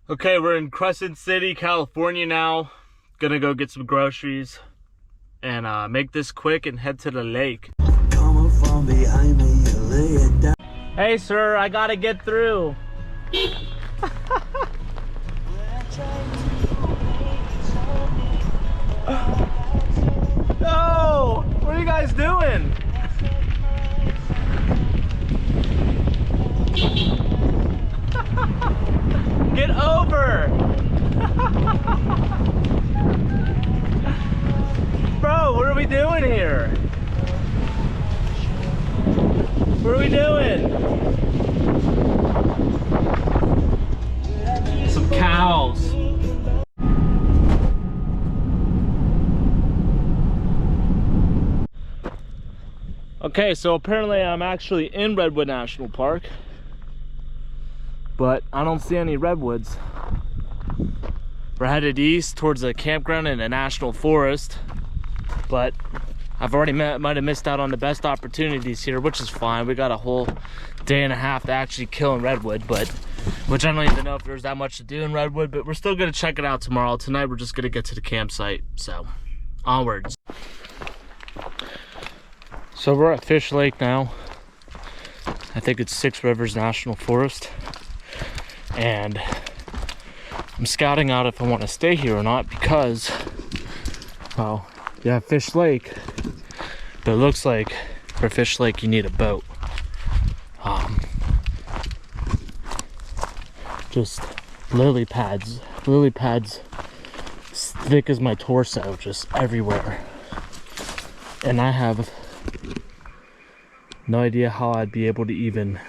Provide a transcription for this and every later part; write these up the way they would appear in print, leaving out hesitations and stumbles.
Okay, we're in Crescent City, California now. Gonna go get some groceries and make this quick and head to the lake. Coming from behind me, you lay it down. Hey sir, I gotta get through. No! What are you guys doing? Get over! Bro, what are we doing here? What are we doing? Some cows. Okay, so apparently I'm actually in Redwood National Park, but I don't see any redwoods. We're headed east towards a campground in a national forest, but I've already might have missed out on the best opportunities here, which is fine. We got a whole day and a half to actually kill in Redwood, which I don't even know if there's that much to do in Redwood, but we're still gonna check it out tomorrow. Tonight we're just gonna get to the campsite, so onwards. So we're at Fish Lake now. I think it's Six Rivers National Forest, and I'm scouting out if I want to stay here or not because, well, you have Fish Lake, but it looks like for Fish Lake you need a boat. Just lily pads as thick as my torso, just everywhere, and I have no idea how I'd be able to even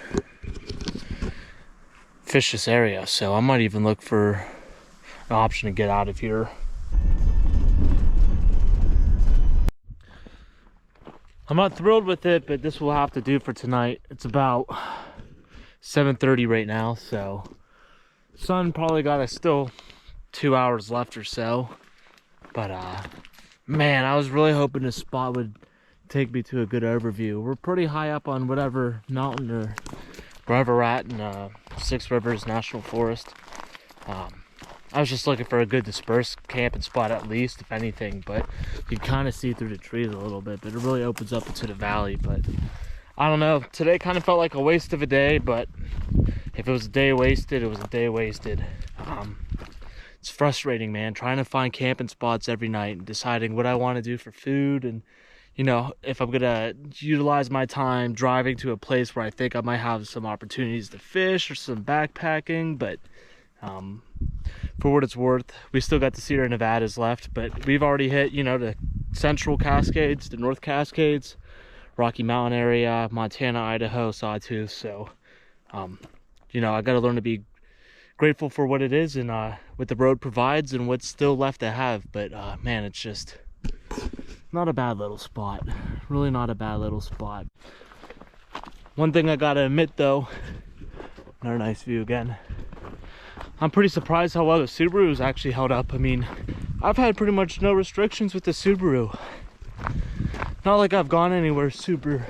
fish this area, so I might even look for an option to get out of here. I'm not thrilled with it, but this will have to do for tonight. It's about 7:30 right now, so sun probably got us still 2 hours left or so. But man, I was really hoping this spot would take me to a good overview. We're pretty high up on whatever mountain or wherever we're at in Six Rivers National Forest. I was just looking for a good dispersed camping spot at least, if anything, but you can kind of see through the trees a little bit, but it really opens up into the valley. But I don't know, today kind of felt like a waste of a day, but if it was a day wasted, it was a day wasted. It's frustrating, man, trying to find camping spots every night and deciding what I want to do for food, and you know, if I'm gonna utilize my time driving to a place where I think I might have some opportunities to fish or some backpacking. But for what it's worth, we still got the Sierra Nevadas left, but we've already hit, you know, the Central Cascades, the North Cascades, Rocky Mountain area, Montana, Idaho, Sawtooth. So you know, I got to learn to be grateful for what it is and what the road provides and what's still left to have. But man, it's just not a bad little spot. Really not a bad little spot. One thing I gotta admit though, another nice view again, I'm pretty surprised how well the Subaru's actually held up. I mean, I've had pretty much no restrictions with the Subaru. Not like I've gone anywhere super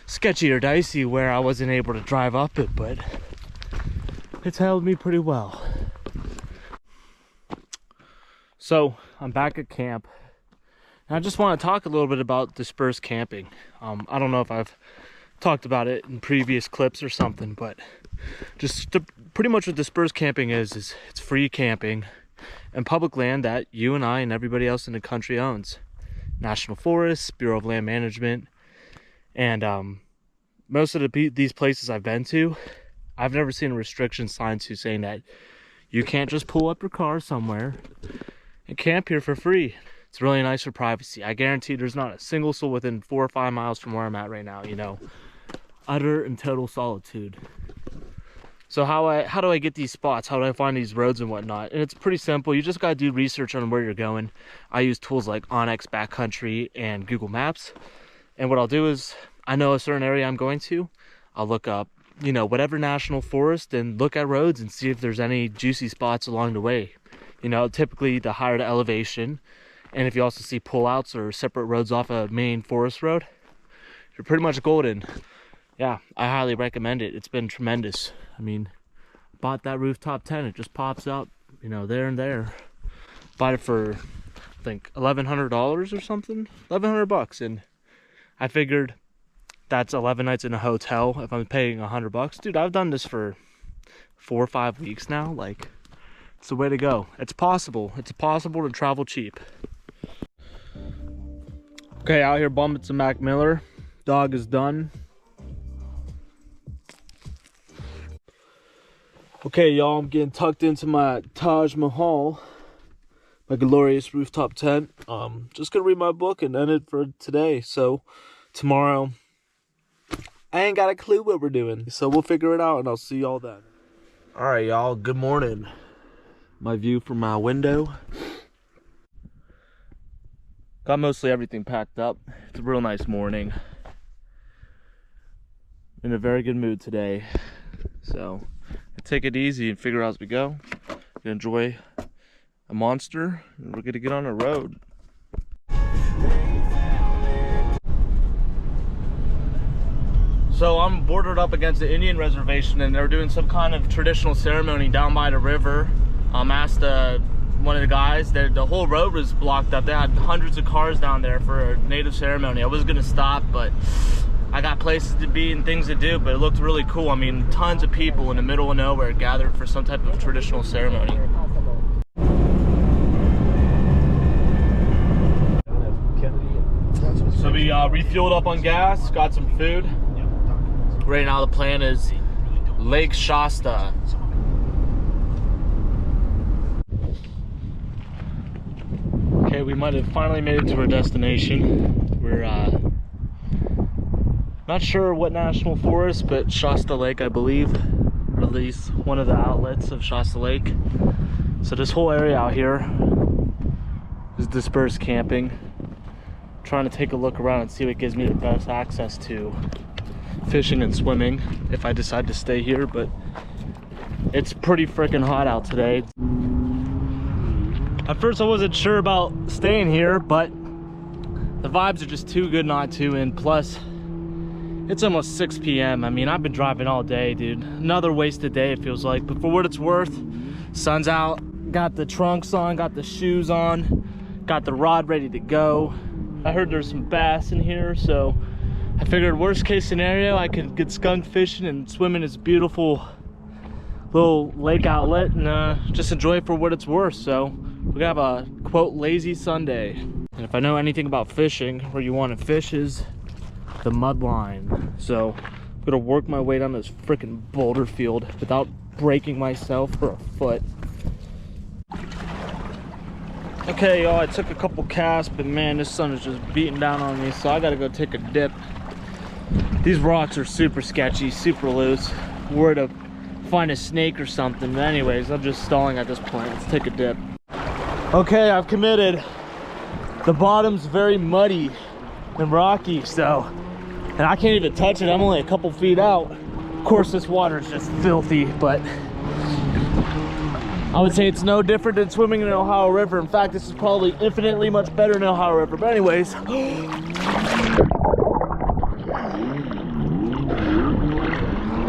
sketchy or dicey where I wasn't able to drive up it, but it's held me pretty well. So I'm back at camp. I just want to talk a little bit about dispersed camping. I don't know if I've talked about it in previous clips or something, but pretty much what dispersed camping is it's free camping and public land that you and I and everybody else in the country owns. National Forests, Bureau of Land Management, and most of these places I've been to, I've never seen a restriction sign saying that you can't just pull up your car somewhere and camp here for free. It's really nice for privacy. I guarantee there's not a single soul within 4 or 5 miles from where I'm at right now, you know. Utter and total solitude. So how do I get these spots? How do I find these roads and whatnot? And it's pretty simple. You just gotta do research on where you're going. I use tools like Onyx Backcountry and Google Maps. And what I'll do is, I know a certain area I'm going to, I'll look up, you know, whatever national forest and look at roads and see if there's any juicy spots along the way. You know, typically the higher the elevation, and if you also see pullouts or separate roads off a main forest road, you're pretty much golden. Yeah, I highly recommend it. It's been tremendous. I mean, bought that rooftop tent. It just pops up, you know, there and there. Bought it for, I think, $1,100 or something. 1,100 bucks, and I figured that's 11 nights in a hotel if I'm paying $100. Dude, I've done this for 4 or 5 weeks now. Like, it's the way to go. It's possible. It's possible to travel cheap. Okay, out here bumping some Mac Miller. Dog is done. Okay, y'all, I'm getting tucked into my Taj Mahal, my glorious rooftop tent. Just gonna read my book and end it for today. So tomorrow, I ain't got a clue what we're doing. So we'll figure it out, and I'll see y'all then. All right, y'all, good morning. My view from my window. Got mostly everything packed up. It's a real nice morning. In a very good mood today. So, take it easy and figure out as we go. Gonna enjoy a monster, and we're gonna get on a road. So I'm bordered up against the Indian reservation, and they're doing some kind of traditional ceremony down by the river. Asked one of the guys that the whole road was blocked up. They had hundreds of cars down there for a native ceremony. I was gonna stop, but I got places to be and things to do, but it looked really cool. I mean, tons of people in the middle of nowhere gathered for some type of traditional ceremony. So we refueled up on gas, got some food. Right now the plan is Lake Shasta. Okay, we might have finally made it to our destination. We're not sure what national forest, but Shasta Lake, I believe, or at least one of the outlets of Shasta Lake. So this whole area out here is dispersed camping. Trying to take a look around and see what gives me the best access to fishing and swimming if I decide to stay here, but it's pretty freaking hot out today. At first I wasn't sure about staying here, but the vibes are just too good not to, and plus it's almost 6 p.m. I mean, I've been driving all day, dude. Another wasted day, it feels like, but for what it's worth, sun's out, got the trunks on, got the shoes on, got the rod ready to go. I heard there's some bass in here, so I figured worst case scenario, I could get skunk fishing and swim in this beautiful little lake outlet and just enjoy it for what it's worth. So we're gonna have a quote lazy Sunday. And if I know anything about fishing, where you want to fish is the mud line. So I'm gonna work my way down this freaking boulder field without breaking myself for a foot. Okay, y'all, I took a couple casts, but man, this sun is just beating down on me, so I gotta go take a dip. These rocks are super sketchy, super loose. Worried to find a snake or something. But anyways, I'm just stalling at this point. Let's take a dip. Okay, I've committed. The bottom's very muddy and rocky, so, and I can't even touch it. I'm only a couple feet out. Of course, this water is just filthy, but I would say it's no different than swimming in the Ohio River. In fact, this is probably infinitely much better than the Ohio River. But anyways,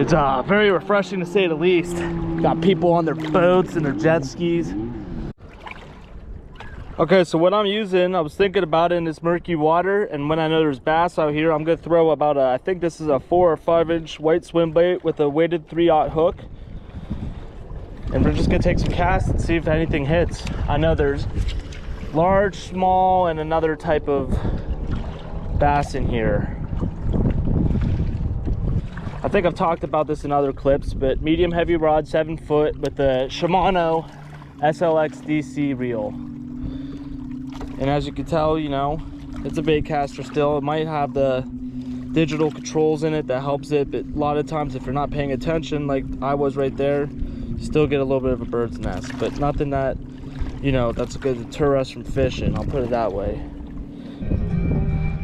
it's very refreshing to say the least. Got people on their boats and their jet skis. Okay, so what I'm using, I was thinking about it in this murky water, and when I know there's bass out here, I'm gonna throw about I think this is a 4 or 5 inch white swim bait with a weighted 3/0 hook. And we're just gonna take some casts and see if anything hits. I know there's large, small, and another type of bass in here. I think I've talked about this in other clips, but medium heavy rod, 7 foot with the Shimano SLX DC reel. And as you can tell, you know, it's a bait caster still. It might have the digital controls in it that helps it, but a lot of times if you're not paying attention, like I was right there, still get a little bit of a bird's nest, but nothing that, you know, that's going to deter us from fishing. I'll put it that way.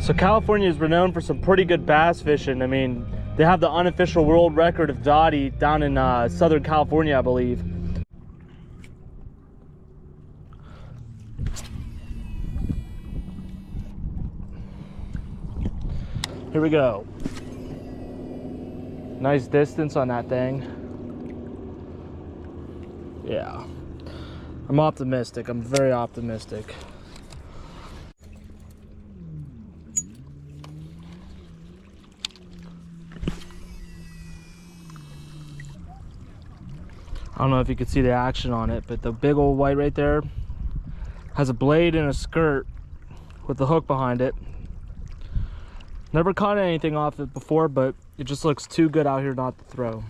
So California is renowned for some pretty good bass fishing. I mean, they have the unofficial world record of Dottie down in Southern California, I believe. Here we go. Nice distance on that thing. Yeah. I'm optimistic. I'm very optimistic. I don't know if you can see the action on it, but the big old white right there has a blade and a skirt with the hook behind it. Never caught anything off it before, but it just looks too good out here not to throw.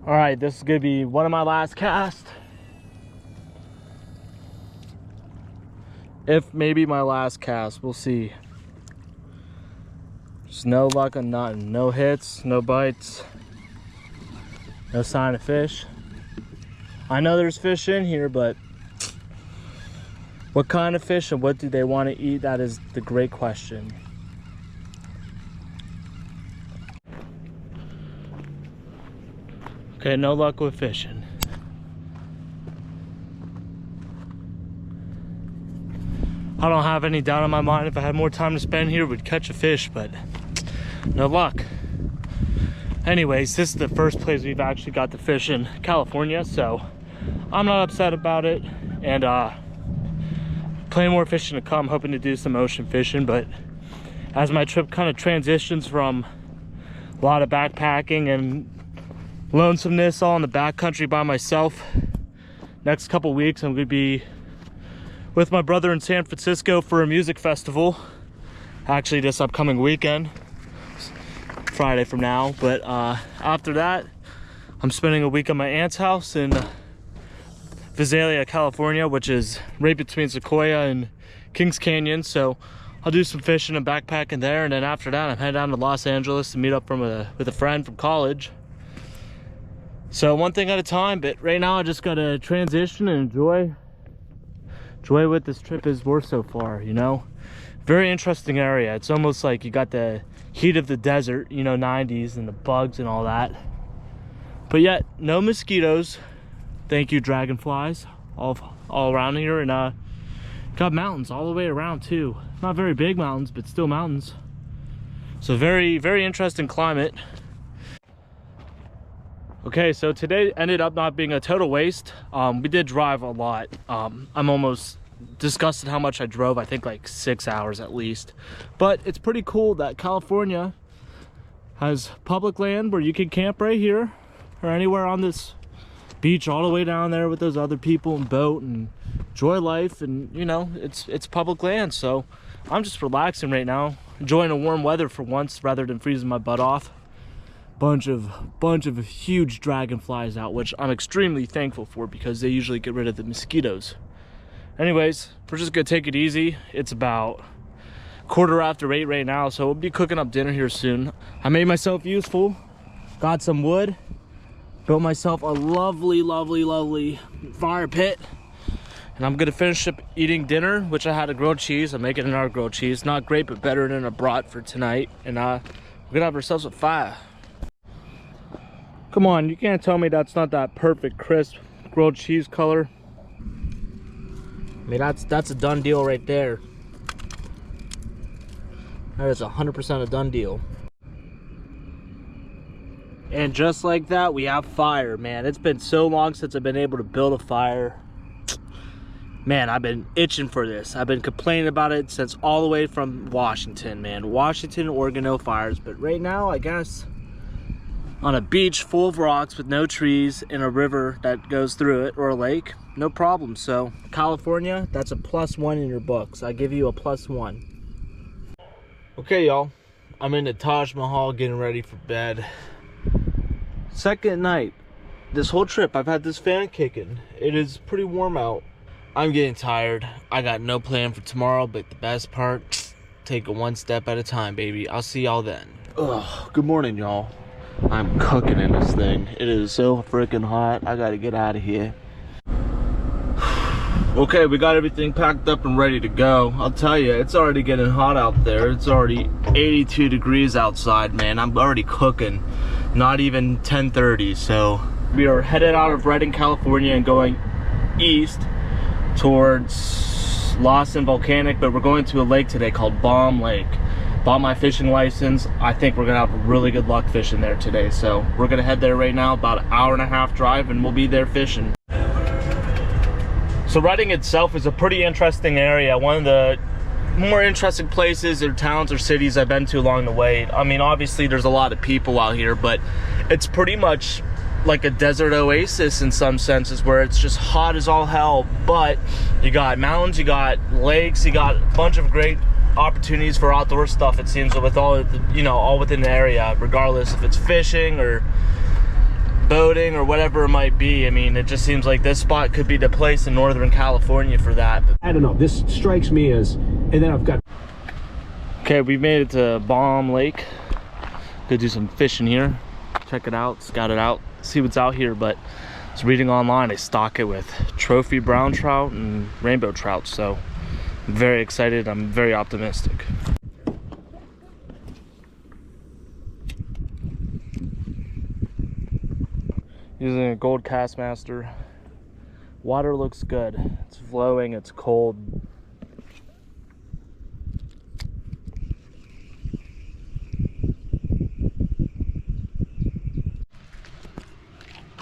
All right, this is gonna be one of my last casts. If maybe my last cast, we'll see. Just no luck on nothing. No hits, no bites, no sign of fish. I know there's fish in here, but what kind of fish and what do they want to eat? That is the great question. Okay, no luck with fishing. I don't have any doubt in my mind if I had more time to spend here, we'd catch a fish, but no luck. Anyways, this is the first place we've actually got to fish in California, so I'm not upset about it. And plenty more fishing to come, hoping to do some ocean fishing. But as my trip kind of transitions from a lot of backpacking and lonesomeness all in the backcountry by myself, next couple weeks I'm gonna be with my brother in San Francisco for a music festival. Actually, this upcoming weekend, Friday from now. But after that, I'm spending a week at my aunt's house in Visalia, California, which is right between Sequoia and Kings Canyon. So I'll do some fishing and backpacking there, and then after that I'm heading down to Los Angeles to meet up with a friend from college. So one thing at a time, but right now I just gotta transition and enjoy what this trip is worth so far, you know? Very interesting area. It's almost like you got the heat of the desert, you know, 90s, and the bugs and all that. But yet, no mosquitoes. Thank you, dragonflies, all around here. And got mountains all the way around too. Not very big mountains, but still mountains. So very, very interesting climate. Okay, so today ended up not being a total waste. We did drive a lot. I'm almost disgusted how much I drove. I think like 6 hours at least. But it's pretty cool that California has public land where you can camp right here or anywhere on this beach all the way down there with those other people and boat and enjoy life. And you know, it's public land, so I'm just relaxing right now, enjoying the warm weather for once rather than freezing my butt off. Bunch of huge dragonflies out, which I'm extremely thankful for because they usually get rid of the mosquitoes. Anyways, we're just gonna take it easy. It's about 8:15 right now, so we'll be cooking up dinner here soon. I made myself useful, got some wood, built myself a lovely fire pit, and I'm gonna finish up eating dinner, which I had a grilled cheese. I'm making another grilled cheese. Not great, but better than a brat for tonight. And we're gonna have ourselves a fire. Come on, you can't tell me that's not that perfect, crisp grilled cheese color. I mean, that's a done deal right there. That is 100% a done deal. And just like that, we have fire, man. It's been so long since I've been able to build a fire. Man, I've been itching for this. I've been complaining about it since all the way from Washington, man. Washington, Oregon, no fires. But right now, I guess, on a beach full of rocks with no trees and a river that goes through it, or a lake, no problem. So California, that's a +1 in your books. I give you a +1. Okay, y'all, I'm in the Taj Mahal getting ready for bed. Second night. This whole trip I've had this fan kicking. It is pretty warm out. I'm getting tired. I got no plan for tomorrow, but the best part, take it one step at a time, baby. I'll see y'all then. Ugh, good morning, y'all. I'm cooking in this thing. It is so freaking hot. I gotta get out of here. Okay, we got everything packed up and ready to go. I'll tell you, it's already getting hot out there. It's already 82 degrees outside, man. I'm already cooking. Not even 10:30, so we are headed out of Redding, California and going east towards Lost and Volcanic, but we're going to a lake today called Bomb Lake. Bought my fishing license. I think we're gonna have really good luck fishing there today. So we're gonna head there right now, about an hour-and-a-half drive, and we'll be there fishing. So Redding itself is a pretty interesting area. One of the more interesting places or towns or cities I've been to along the way. I mean, obviously there's a lot of people out here, but it's pretty much like a desert oasis in some senses, where it's just hot as all hell, but you got mountains, you got lakes, you got a bunch of great opportunities for outdoor stuff, it seems, with all the, you know, all within the area, regardless if it's fishing or boating or whatever it might be. I mean, it just seems like this spot could be the place in Northern California for that. I don't know, this strikes me as, and then I've got... Okay, we made it to Balm Lake. Go do some fishing here. Check it out, scout it out, see what's out here. But I was reading online, they stock it with trophy brown trout and rainbow trout. So I'm very excited, I'm very optimistic. Using a gold Castmaster. Water looks good. It's flowing, it's cold.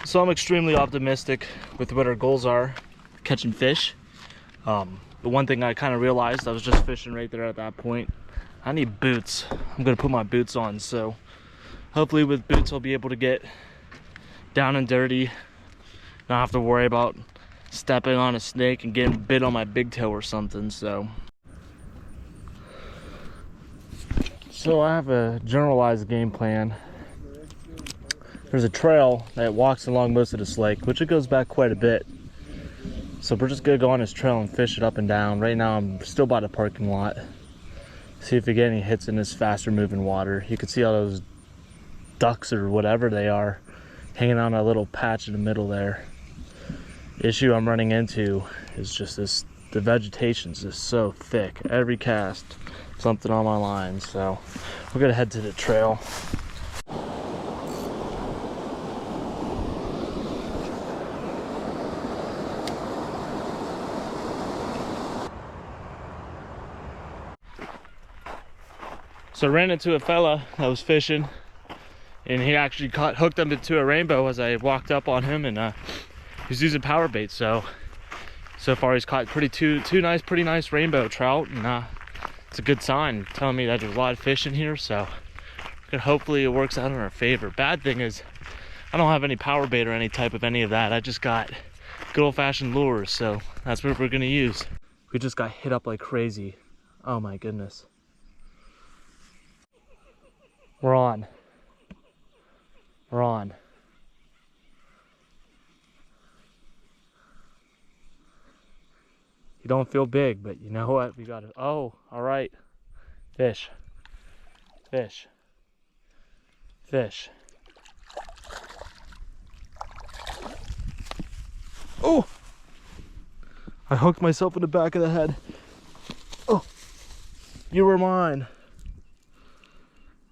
So I'm extremely optimistic with what our goals are, catching fish. But one thing I kind of realized, I was just fishing right there at that point, I need boots. I'm gonna put my boots on, so hopefully with boots I'll be able to get down and dirty, not have to worry about stepping on a snake and getting bit on my big toe or something. So I have a generalized game plan. There's a trail that walks along most of this lake, which it goes back quite a bit. So we're just gonna go on this trail and fish it up and down. Right now I'm still by the parking lot. See if we get any hits in this faster moving water. You can see all those ducks or whatever they are hanging on a little patch in the middle there. The issue I'm running into is just this, the vegetation's just so thick. Every cast, something on my line. So we're gonna head to the trail. So I ran into a fella that was fishing, and he actually hooked him into a rainbow as I walked up on him, and he's using power bait. So far he's caught two pretty nice rainbow trout, and it's a good sign, telling me that there's a lot of fish in here. So hopefully it works out in our favor. Bad thing is I don't have any power bait or any type of any of that. I just got good old-fashioned lures, so that's what we're gonna use. We just got hit up like crazy. Oh my goodness. We're on. We're on. You don't feel big, but you know what? We got it. Oh, all right. Fish. Fish. Fish. Oh! I hooked myself in the back of the head. Oh! You were mine.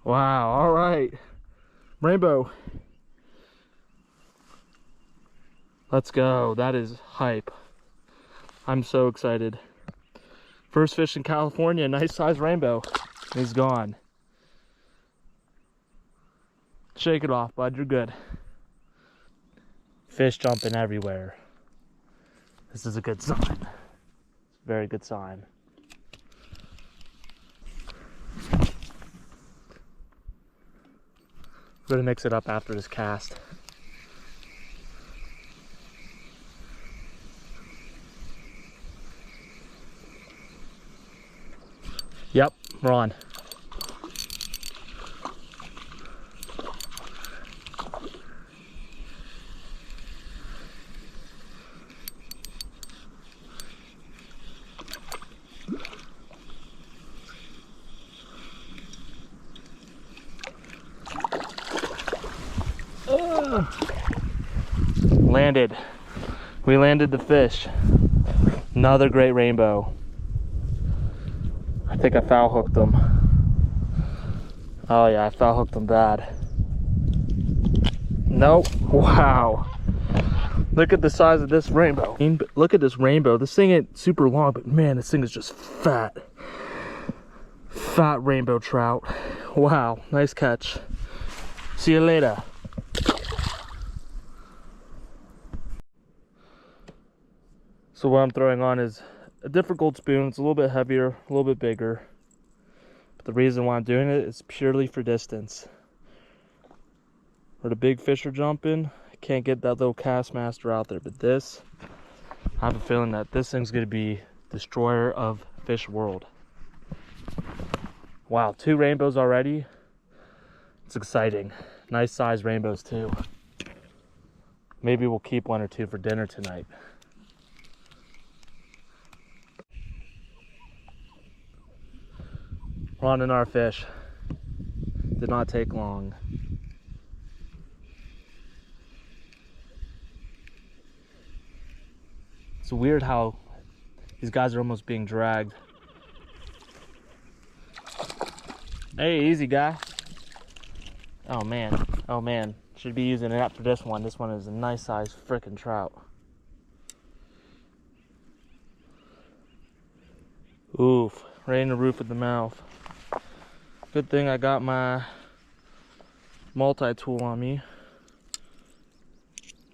Wow, all right. Rainbow. Let's go. That is hype. I'm so excited. First fish in California, nice size rainbow. He's gone. Shake it off, bud. You're good. Fish jumping everywhere. This is a good sign. Very good sign. We're gonna mix it up after this cast. Yep, we're on. Landed. We landed the fish. Another great rainbow. I think I foul hooked them. Oh yeah, I foul hooked them bad. Nope. Wow. Look at the size of this rainbow. Look at this rainbow. This thing ain't super long, but man, this thing is just fat. Fat rainbow trout. Wow, nice catch. See you later. So what I'm throwing on is a different gold spoon. It's a little bit heavier, a little bit bigger. But the reason why I'm doing it is purely for distance. Where the big fish are jumping, I can't get that little cast master out there. But this, I have a feeling that this thing's gonna be destroyer of fish world. Wow, 2 rainbows already. It's exciting. Nice size rainbows too. Maybe we'll keep 1 or 2 for dinner tonight. We're on in our fish. Did not take long. It's weird how these guys are almost being dragged. Hey, easy guy. Oh man, should be using it after this one. This one is a nice size frickin' trout. Oof, right in the roof of the mouth. Good thing I got my multi-tool on me.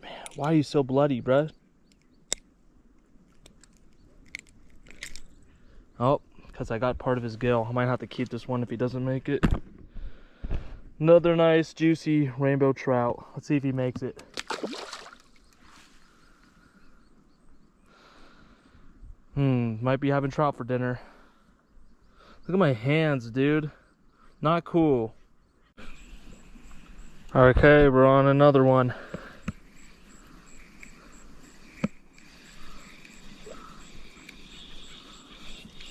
Man, why are you so bloody, bruh? Oh, because I got part of his gill. I might have to keep this one if he doesn't make it. Another nice, juicy rainbow trout. Let's see if he makes it. Might be having trout for dinner. Look at my hands, dude. Not cool. Okay, we're on another one.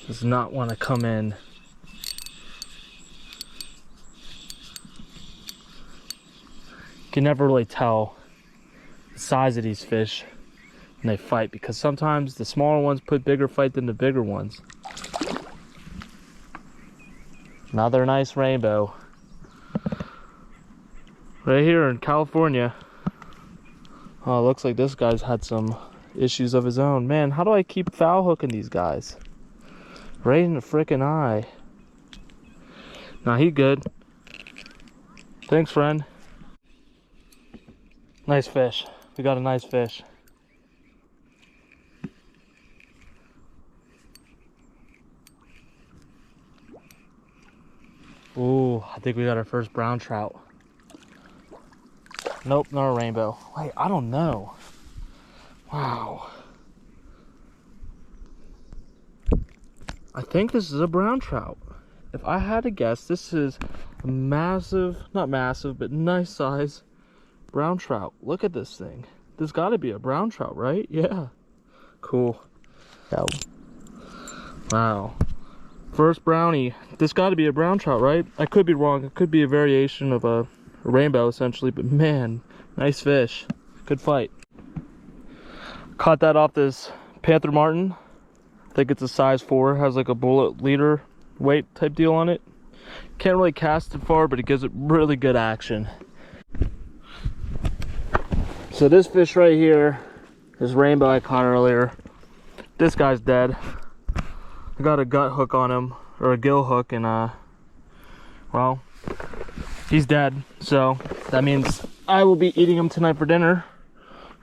Does not want to come in. Can never really tell the size of these fish when they fight, because sometimes the smaller ones put bigger fight than the bigger ones. Another nice rainbow. Right here in California. Oh, it looks like this guy's had some issues of his own. Man, how do I keep foul hooking these guys? Right in the frickin' eye. Nah, he good. Thanks, friend. Nice fish. We got a nice fish. Ooh, I think we got our first brown trout. Nope, not a rainbow. Wait, I don't know. Wow. I think this is a brown trout. If I had to guess, this is a massive, not massive, but nice size brown trout. Look at this thing. This got to be a brown trout, right? Yeah. Cool. Yeah. Wow. First brownie. This got to be a brown trout, right? I could be wrong. It could be a variation of a rainbow, essentially. But man, nice fish. Good fight. Caught that off this Panther Martin. I think it's a size 4. Has like a bullet leader weight type deal on it. Can't really cast it far, but it gives it really good action. So this fish right here, this rainbow I caught earlier, this guy's dead. I got a gut hook on him, or a gill hook, and well, he's dead. So that means I will be eating him tonight for dinner.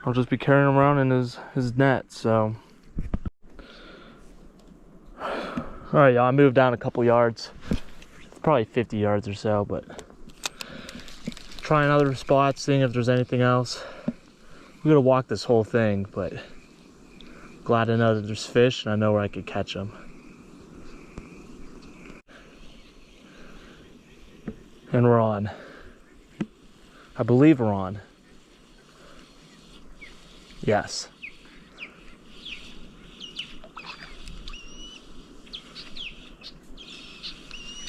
I'll just be carrying him around in his net. So all right, y'all, I moved down a couple yards. It's probably 50 yards or so, but trying other spots, seeing if there's anything else. We're gonna walk this whole thing, but glad to know that there's fish and I know where I could catch them. And we're on. I believe we're on. Yes.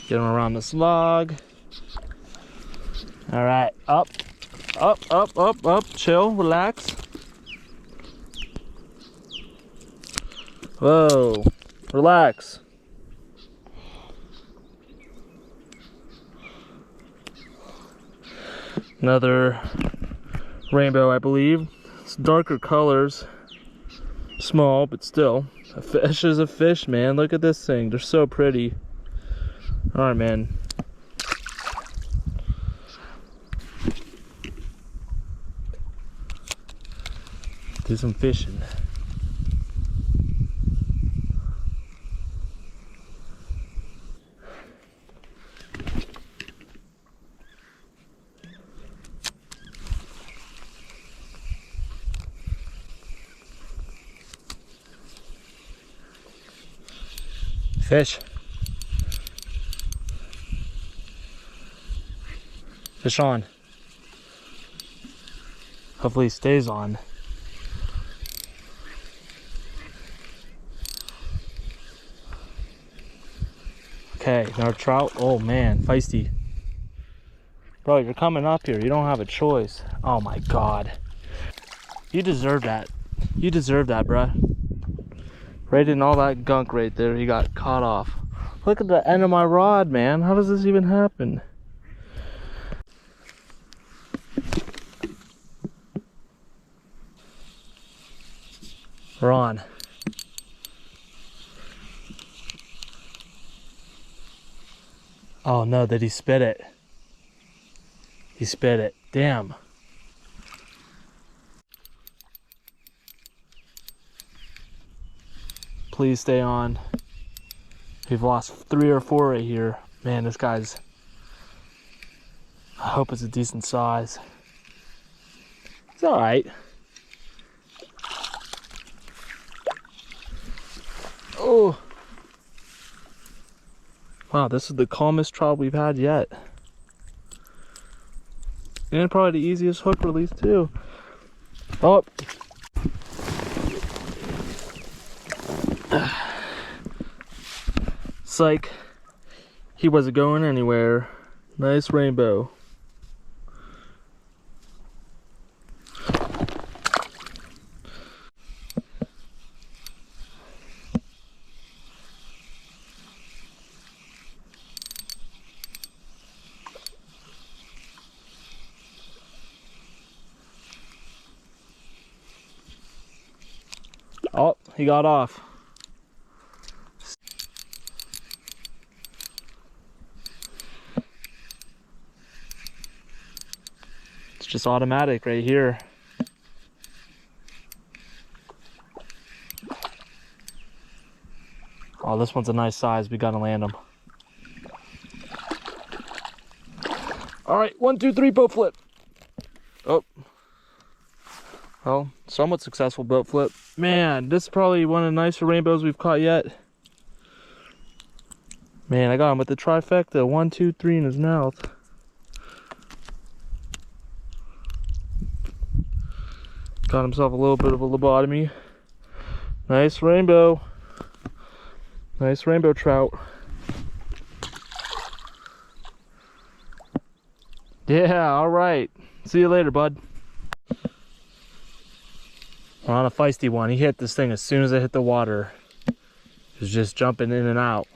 Get him around this log. All right, up, up, up, up, up. Chill, relax. Whoa, relax. Another rainbow, I believe. It's darker colors. Small, but still. A fish is a fish, man. Look at this thing. They're so pretty. All right, man. Do some fishing. Fish. Fish on. Hopefully he stays on. Okay, another trout. Oh man, feisty. Bro, you're coming up here. You don't have a choice. Oh my god. You deserve that. You deserve that, bruh. Right in all that gunk right there, he got caught off. Look at the end of my rod, man. How does this even happen? We're on. Oh no, did he spit it? He spit it. Damn. Please stay on. We've lost 3 or 4 right here. Man, this guy's... I hope it's a decent size. It's alright. Oh! Wow, this is the calmest trout we've had yet. And probably the easiest hook release too. Oh! It's like he wasn't going anywhere. Nice rainbow. Oh, he got off. It's just automatic right here. Oh, this one's a nice size. We gotta land him. All right, 1, 2, 3, boat flip. Oh. Well, somewhat successful boat flip. Man, this is probably one of the nicer rainbows we've caught yet. Man, I got him with the trifecta. 1, 2, 3 in his mouth. Got himself a little bit of a lobotomy. Nice rainbow. Nice rainbow trout. Yeah, all right. See you later, bud. We're on a feisty one. He hit this thing as soon as it hit the water. He was just jumping in and out.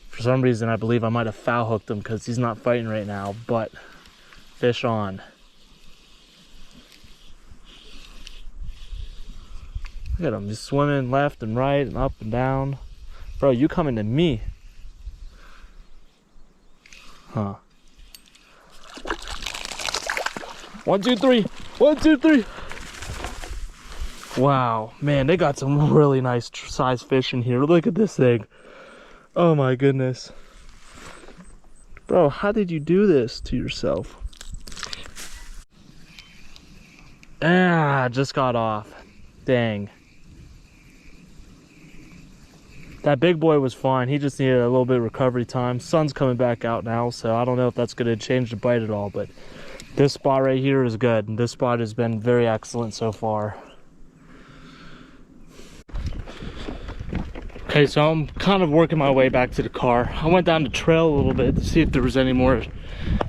For some reason, I believe I might have foul hooked him because he's not fighting right now, but fish on. Look at him, just swimming left and right and up and down. Bro, you coming to me. Huh. 1, 2, 3. 1, 2, 3. Wow, man, they got some really nice size fish in here. Look at this thing. Oh my goodness. Bro, how did you do this to yourself? Ah, just got off. Dang. That big boy was fine. He just needed a little bit of recovery time. Sun's coming back out now, so I don't know if that's going to change the bite at all, but this spot right here is good. And this spot has been very excellent so far. Okay, so I'm kind of working my way back to the car. I went down the trail a little bit to see if there was any more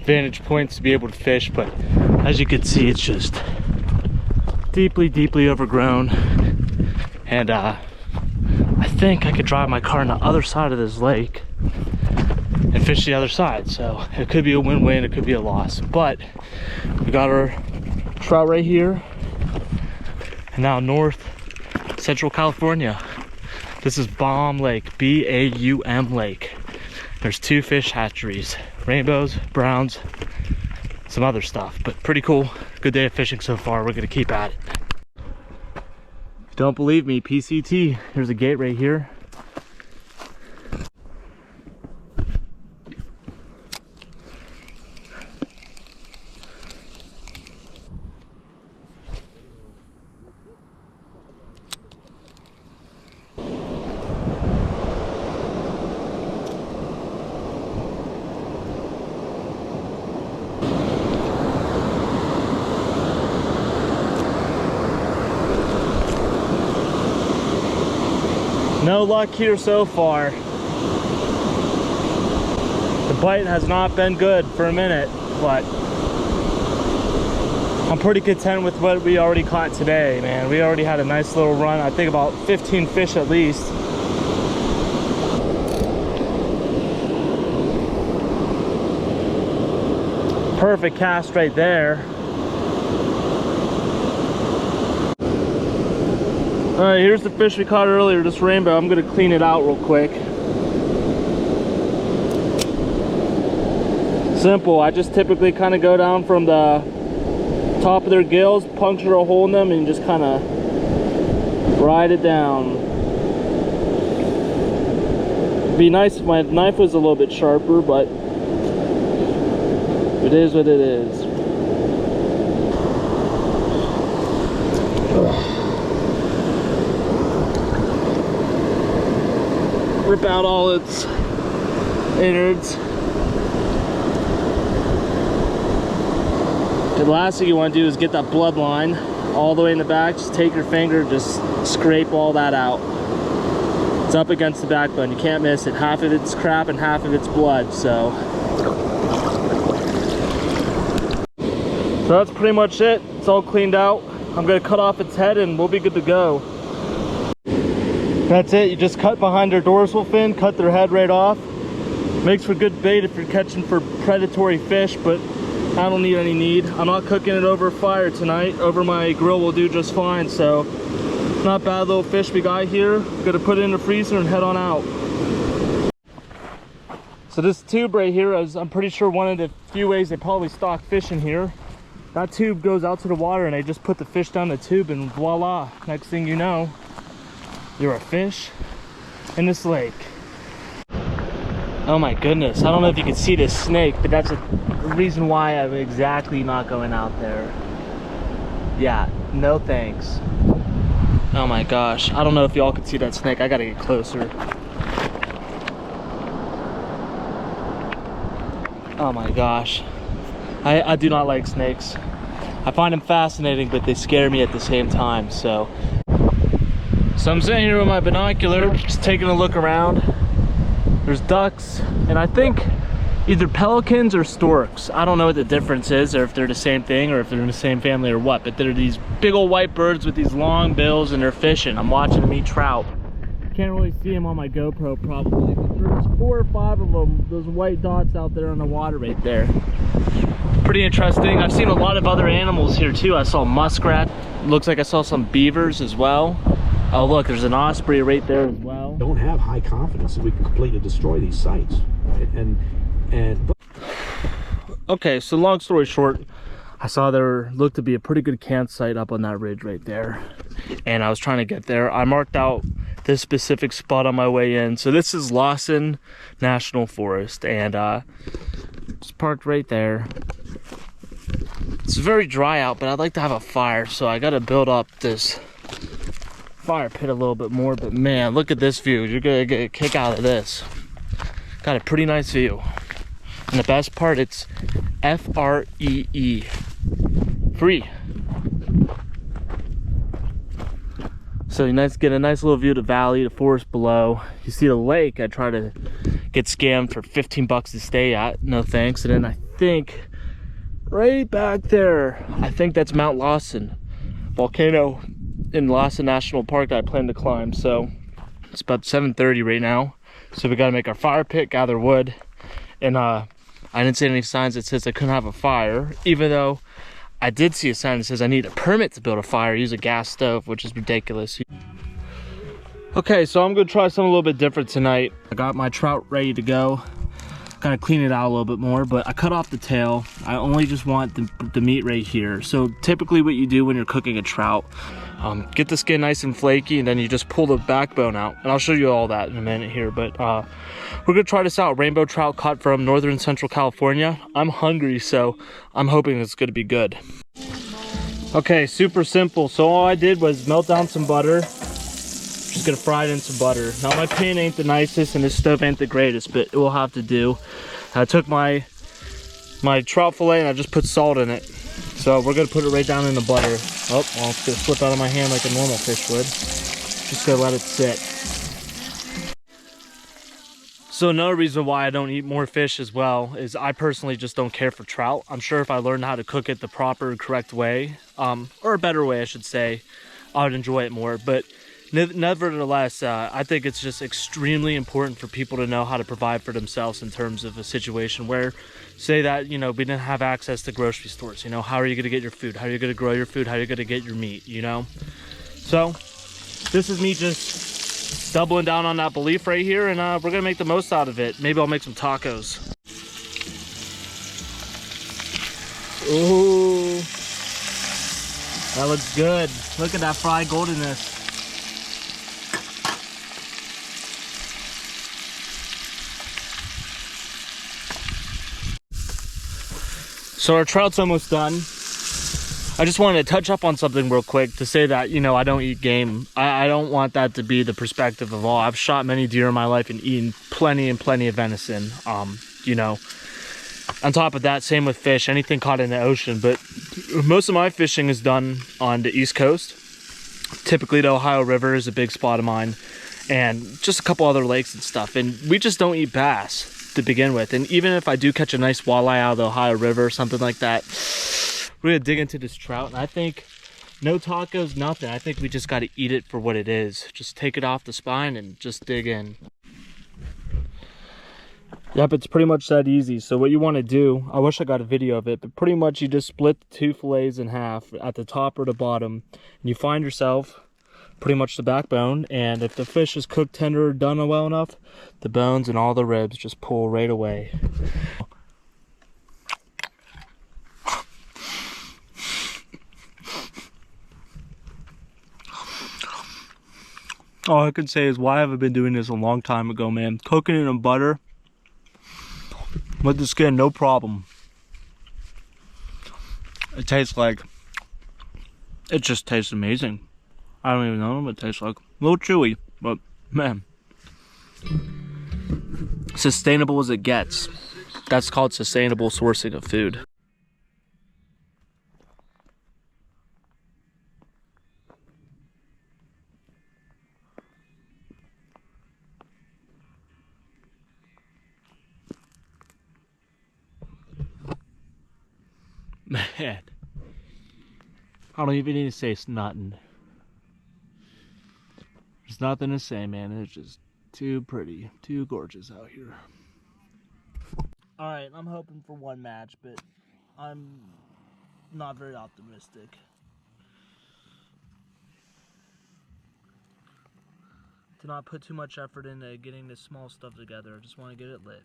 vantage points to be able to fish, but as you can see, it's just deeply, deeply overgrown. And I think I could drive my car on the other side of this lake and fish the other side. So it could be a win-win, it could be a loss. But we got our trout right here, and now north central California. This is Baum Lake, B-A-U-M Lake. And There's 2 fish hatcheries, rainbows, browns, some other stuff, but pretty cool. Good day of fishing so far. We're gonna keep at it. If you don't believe me, PCT, here's a gate right here. No luck here so far. The bite has not been good for a minute, but I'm pretty content with what we already caught today, man. We already had a nice little run. I think about 15 fish at least. Perfect cast right there. All right, here's the fish we caught earlier, this rainbow. I'm gonna clean it out real quick. Simple, I just typically kind of go down from the top of their gills, puncture a hole in them, and just kind of ride it down. It'd be nice if my knife was a little bit sharper, but it is what it is. Rip out all its innards. The last thing you want to do is get that bloodline all the way in the back. Just take your finger, just scrape all that out. It's up against the backbone, you can't miss it. Half of it's crap and half of it's blood, so that's pretty much it. It's all cleaned out. I'm gonna cut off its head and we'll be good to go. That's it, you just cut behind their dorsal fin, cut their head right off. Makes for good bait if you're catching for predatory fish, but I don't need any need. I'm not cooking it over fire tonight. Over my grill will do just fine, so not bad little fish we got here. Gonna put it in the freezer and head on out. So this tube right here is, I'm pretty sure, one of the few ways they probably stock fish in here. That tube goes out to the water and they just put the fish down the tube and voila, next thing you know, you're a fish in this lake. Oh my goodness, I don't know if you can see this snake, but that's the reason why I'm exactly not going out there. Yeah, no thanks. Oh my gosh, I don't know if y'all can see that snake. I gotta get closer. Oh my gosh, I do not like snakes. I find them fascinating, but they scare me at the same time. So I'm sitting here with my binocular, just taking a look around. There's ducks, and I think either pelicans or storks. I don't know what the difference is, or if they're the same thing, or if they're in the same family or what, but they're these big old white birds with these long bills, and they're fishing. I'm watching them eat trout. Can't really see them on my GoPro probably, but there's 4 or 5 of them, those white dots out there on the water right there. Pretty interesting. I've seen a lot of other animals here too. I saw muskrat. Looks like I saw some beavers as well. Oh look, there's an osprey right there as well. Don't have high confidence that we can completely destroy these sites, right? Okay, so long story short, I saw there looked to be a pretty good campsite up on that ridge right there, and I was trying to get there. I marked out this specific spot on my way in. So this is Lawson National Forest, and it's parked right there. It's very dry out, but I'd like to have a fire, so I got to build up this fire pit a little bit more. But man, look at this view. You're gonna get a kick out of this. Got a pretty nice view, and the best part, it's F-R-E-E, free. So you get a nice little view of the valley, the forest below. You see the lake. I try to get scammed for 15 bucks to stay at, no thanks. And then I think right back there, I think that's Mount Lawson volcano in Lawson National Park that I plan to climb. So it's about 7:30 right now, so we got to make our fire pit, gather wood, and I didn't see any signs that says I couldn't have a fire, even though I did see a sign that says I need a permit to build a fire, use a gas stove, which is ridiculous. Okay, so I'm gonna try something a little bit different tonight. I got my trout ready to go. Gotta clean it out a little bit more, but I cut off the tail. I only just want the meat right here. So typically what you do when you're cooking a trout, get the skin nice and flaky, and then you just pull the backbone out. And I'll show you all that in a minute here, but we're gonna try this out. Rainbow trout caught from northern central California. I'm hungry, so I'm hoping it's gonna be good. Okay, super simple. So all I did was melt down some butter. Just gonna fry it in some butter. Now my pan ain't the nicest and this stove ain't the greatest, but it will have to do. I took my trout fillet and I just put salt in it. So we're gonna put it right down in the butter. Oh, well, it's gonna slip out of my hand like a normal fish would. Just gonna let it sit. So another reason why I don't eat more fish as well is I personally just don't care for trout. I'm sure if I learned how to cook it the proper, correct way, or a better way I should say, I would enjoy it more. But nevertheless, I think it's just extremely important for people to know how to provide for themselves in terms of a situation where, say that, you know, we didn't have access to grocery stores. You know, how are you going to get your food? How are you going to grow your food? How are you going to get your meat, you know? So this is me just doubling down on that belief right here, and we're going to make the most out of it. Maybe I'll make some tacos. Ooh, that looks good. Look at that fried goldenness. So our trout's almost done. I just wanted to touch up on something real quick to say that, you know, I don't eat game. I don't want that to be the perspective of all. I've shot many deer in my life and eaten plenty and plenty of venison. You know, on top of that, same with fish, anything caught in the ocean. But most of my fishing is done on the East Coast. Typically the Ohio River is a big spot of mine, and just a couple other lakes and stuff. And we just don't eat bass to begin with. And even if I do catch a nice walleye out of the Ohio River or something like that, we're gonna dig into this trout, and I think no tacos, nothing. I think we just got to eat it for what it is. Just take it off the spine and just dig in. Yep, it's pretty much that easy. So what you want to do, I wish I got a video of it, but pretty much you just split the two fillets in half at the top or the bottom, and you find yourself pretty much the backbone. And if the fish is cooked tender or done well enough, the bones and all the ribs just pull right away. All I can say is, why have I been doing this a long time ago, man? Cooking it in butter with the skin, no problem. It tastes like, it just tastes amazing. I don't even know what it tastes like. A little chewy, but man, sustainable as it gets. That's called sustainable sourcing of food. Man, I don't even need to say it's nothing. There's nothing to say, man. It's just too pretty, too gorgeous out here. Alright, I'm hoping for one match, but I'm not very optimistic. Do not put too much effort into getting this small stuff together. I just want to get it lit.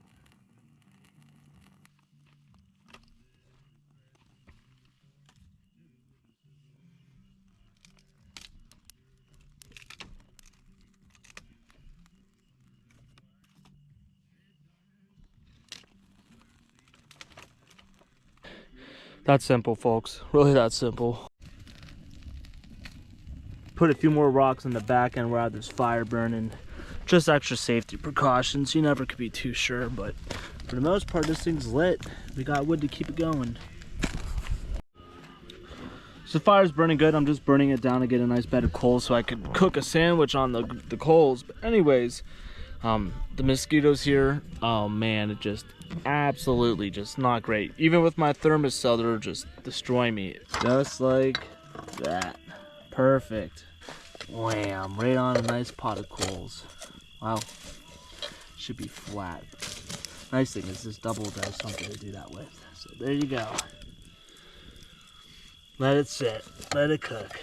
That's simple, folks. Really that simple. Put a few more rocks in the back end where there's fire burning. Just extra safety precautions. You never could be too sure, but for the most part, this thing's lit. We got wood to keep it going. So the fire's burning good. I'm just burning it down to get a nice bed of coals so I could cook a sandwich on the coals. But anyways, the mosquitoes here, oh man, it just absolutely just not great. Even with my thermos cell, they're just destroying me. Just like that. Perfect. Wham, right on a nice pot of coals. Wow, should be flat. Nice thing is this double does something to do that with. So there you go. Let it sit, let it cook.